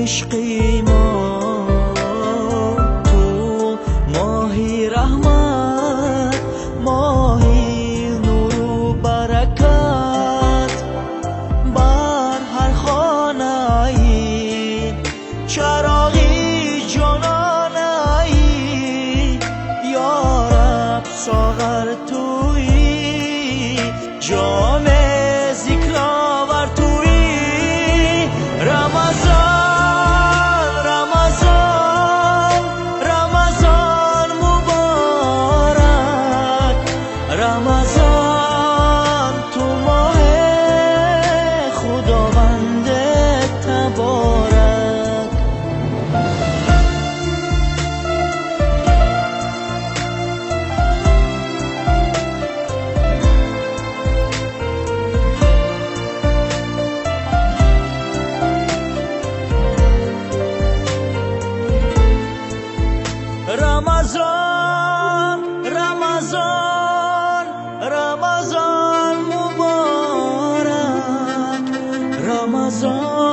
عشقی ما تو ماهی رحمت، ماهی نور و برکت بر هر خانه ای، چراغی جانانه ای یا رب ساغر تویی، جام ذکر آور تویی. رمضان رمضان رمضان مبارک، رمضان تو ماه خداوند تبارک. رمضان رمضان رمضان مبارک، رمضان